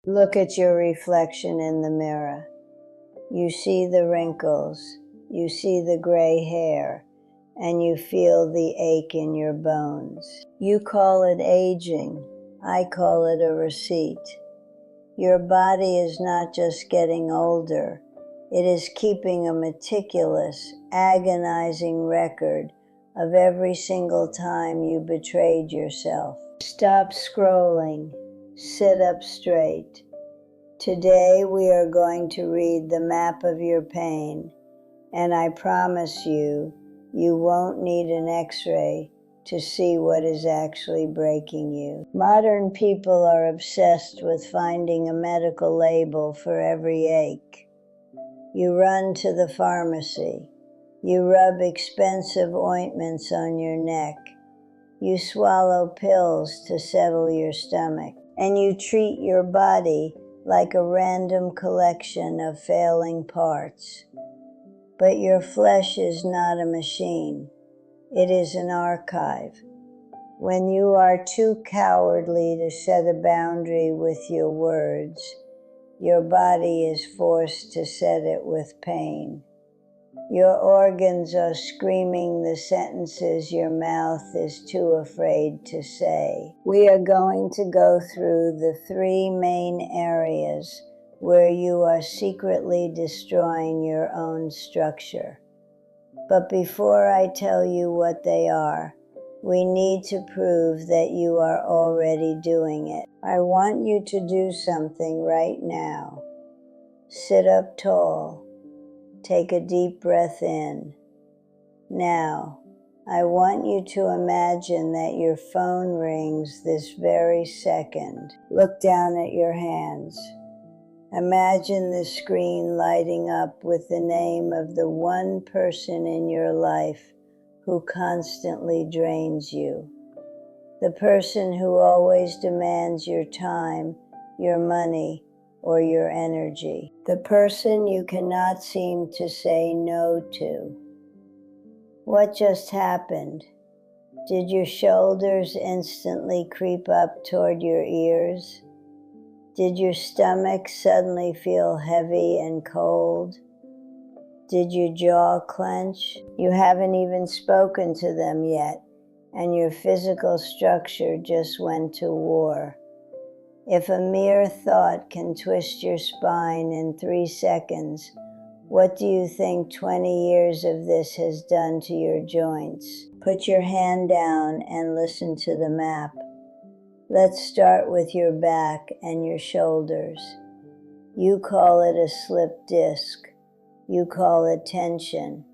Look at your reflection in the mirror. You see the wrinkles, you see the gray hair, and you feel the ache in your bones. You call it aging. I call it a receipt. Your body is not just getting older. It is keeping a meticulous, agonizing record of every single time you betrayed yourself. Stop scrolling. Sit up straight. Today we are going to read the map of your pain, and I promise you, you won't need an X-ray to see what is actually breaking you. Modern people are obsessed with finding a medical label for every ache. You run to the pharmacy. You rub expensive ointments on your neck. You swallow pills to settle your stomach. And you treat your body like a random collection of failing parts. But your flesh is not a machine. It is an archive. When you are too cowardly to set a boundary with your words, your body is forced to set it with pain. Your organs are screaming the sentences your mouth is too afraid to say. We are going to go through the 3 main areas where you are secretly destroying your own structure. But before I tell you what they are, we need to prove that you are already doing it. I want you to do something right now. Sit up tall. Take a deep breath in. Now, I want you to imagine that your phone rings this very second. Look down at your hands. Imagine the screen lighting up with the name of the one person in your life who constantly drains you. The person who always demands your time, your money, or your energy. The person you cannot seem to say no to. What just happened? Did your shoulders instantly creep up toward your ears? Did your stomach suddenly feel heavy and cold? Did your jaw clench? You haven't even spoken to them yet, and your physical structure just went to war. If a mere thought can twist your spine in 3 seconds, what do you think 20 years of this has done to your joints? Put your hand down and listen to the map. Let's start with your back and your shoulders. You call it a slip disc. You call it tension.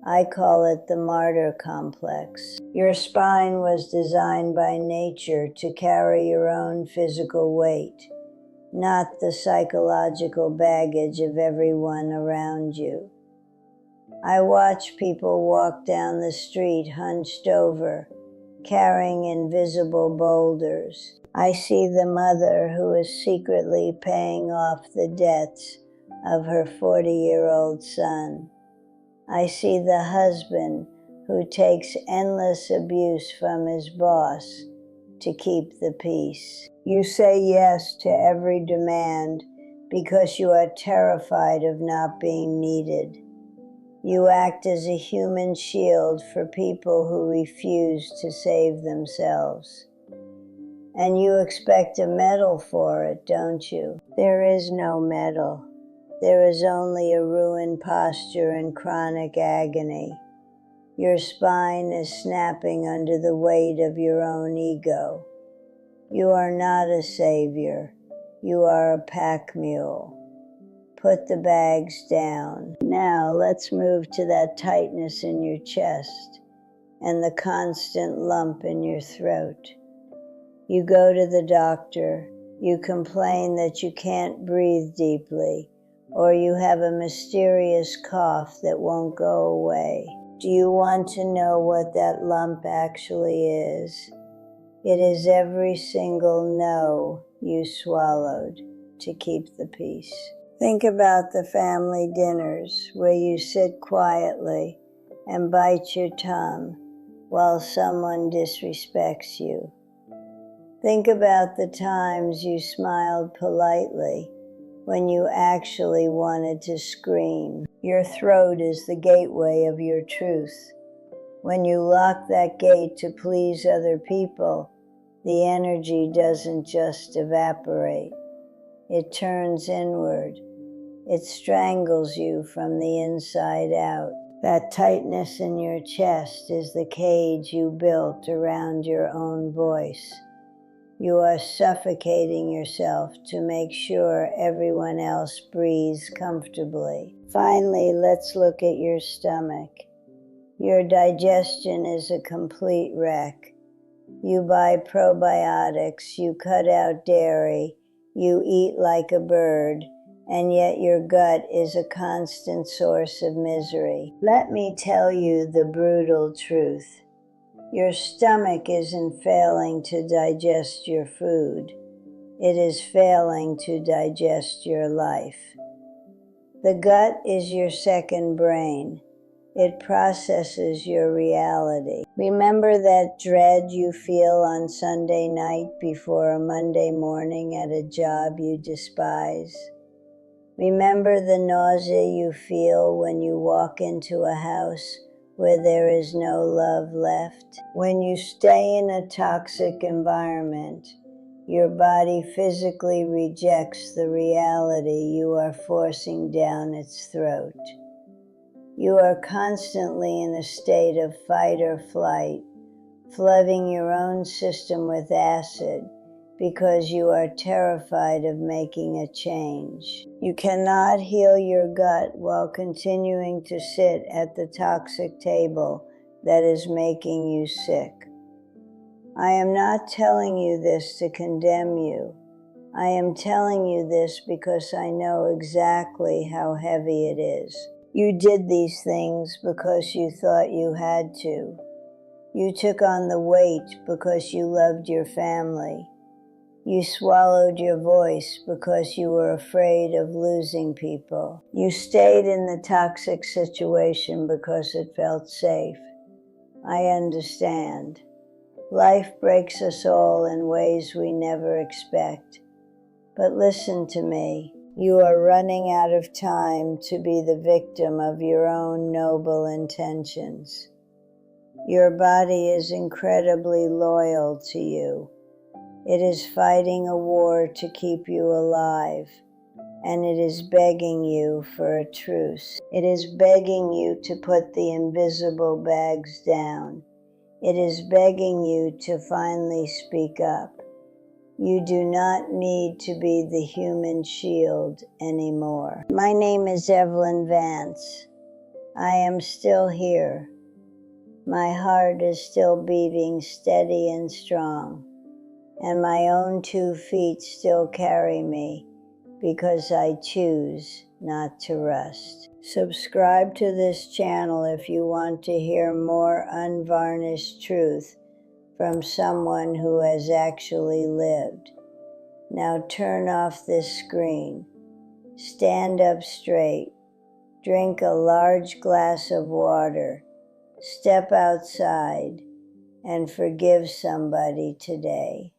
I call it the martyr complex. Your spine was designed by nature to carry your own physical weight, not the psychological baggage of everyone around you. I watch people walk down the street hunched over, carrying invisible boulders. I see the mother who is secretly paying off the debts of her 40-year-old son. I see the husband who takes endless abuse from his boss to keep the peace. You say yes to every demand because you are terrified of not being needed. You act as a human shield for people who refuse to save themselves. And you expect a medal for it, don't you? There is no medal. There is only a ruined posture and chronic agony. Your spine is snapping under the weight of your own ego. You are not a savior. You are a pack mule. Put the bags down. Now let's move to that tightness in your chest and the constant lump in your throat. You go to the doctor. You complain that you can't breathe deeply, or you have a mysterious cough that won't go away. Do you want to know what that lump actually is? It is every single no you swallowed to keep the peace. Think about the family dinners where you sit quietly and bite your tongue while someone disrespects you. Think about the times you smiled politely when you actually wanted to scream. Your throat is the gateway of your truth. When you lock that gate to please other people, the energy doesn't just evaporate. It turns inward. It strangles you from the inside out. That tightness in your chest is the cage you built around your own voice. You are suffocating yourself to make sure everyone else breathes comfortably. Finally, let's look at your stomach. Your digestion is a complete wreck. You buy probiotics, you cut out dairy, you eat like a bird, and yet your gut is a constant source of misery. Let me tell you the brutal truth. Your stomach isn't failing to digest your food. It is failing to digest your life. The gut is your second brain. It processes your reality. Remember that dread you feel on Sunday night before a Monday morning at a job you despise? Remember the nausea you feel when you walk into a house where there is no love left? When you stay in a toxic environment, your body physically rejects the reality you are forcing down its throat. You are constantly in a state of fight or flight, flooding your own system with acid because you are terrified of making a change. You cannot heal your gut while continuing to sit at the toxic table that is making you sick. I am not telling you this to condemn you. I am telling you this because I know exactly how heavy it is. You did these things because you thought you had to. You took on the weight because you loved your family. You swallowed your voice because you were afraid of losing people. You stayed in the toxic situation because it felt safe. I understand. Life breaks us all in ways we never expect. But listen to me. You are running out of time to be the victim of your own noble intentions. Your body is incredibly loyal to you. It is fighting a war to keep you alive, and it is begging you for a truce. It is begging you to put the invisible bags down. It is begging you to finally speak up. You do not need to be the human shield anymore. My name is Evelyn Vance. I am still here. My heart is still beating steady and strong, and my own 2 feet still carry me because I choose not to rust. Subscribe to this channel if you want to hear more unvarnished truth from someone who has actually lived. Now turn off this screen. Stand up straight. Drink a large glass of water. Step outside and forgive somebody today.